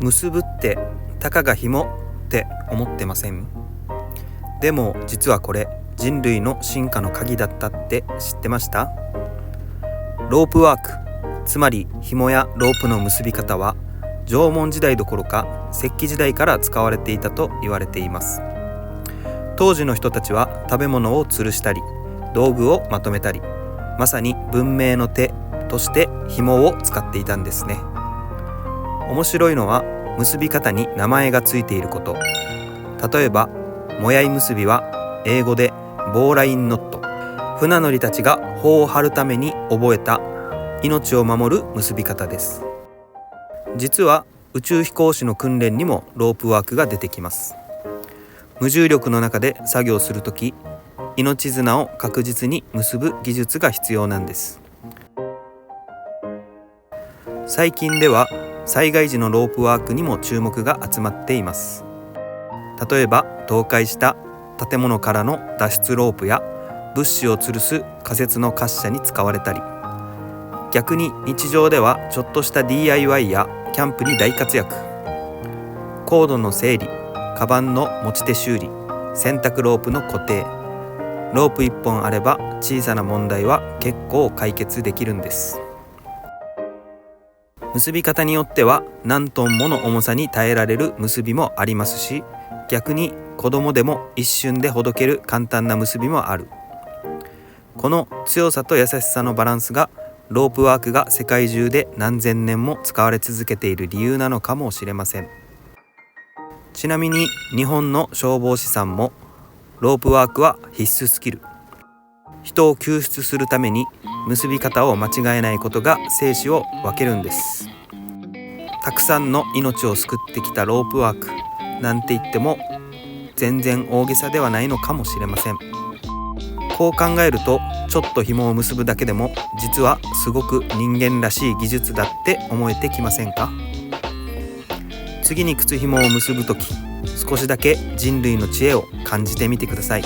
結ぶってたかが紐って思ってません？でも実はこれ人類の進化の鍵だったって知ってました？ロープワーク、つまり紐やロープの結び方は縄文時代どころか石器時代から使われていたと言われています。当時の人たちは食べ物を吊るしたり道具をまとめたり、まさに文明の手として紐を使っていたんですね。面白いのは結び方に名前がついていること。例えばもやい結びは英語でボーラインノット、船乗りたちが帆を張るために覚えた命を守る結び方です。実は宇宙飛行士の訓練にもロープワークが出てきます。無重力の中で作業するとき、命綱を確実に結ぶ技術が必要なんです。最近では災害時のロープワークにも注目が集まっています。例えば倒壊した建物からの脱出ロープや物資を吊るす仮設の滑車に使われたり、逆に日常ではちょっとした DIY やキャンプに大活躍。コードの整理、カバンの持ち手修理、洗濯ロープの固定、ロープ1本あれば小さな問題は結構解決できるんです。結び方によっては何トンもの重さに耐えられる結びもありますし、逆に子供でも一瞬でほどける簡単な結びもある。この強さと優しさのバランスがロープワークが世界中で何千年も使われ続けている理由なのかもしれません。ちなみに日本の消防士さんもロープワークは必須スキル。人を救出するために結び方を間違えないことが生死を分けるんです。たくさんの命を救ってきたロープワークなんて言っても全然大げさではないのかもしれません。こう考えるとちょっと紐を結ぶだけでも実はすごく人間らしい技術だって思えてきませんか？次に靴紐を結ぶとき、少しだけ人類の知恵を感じてみてください。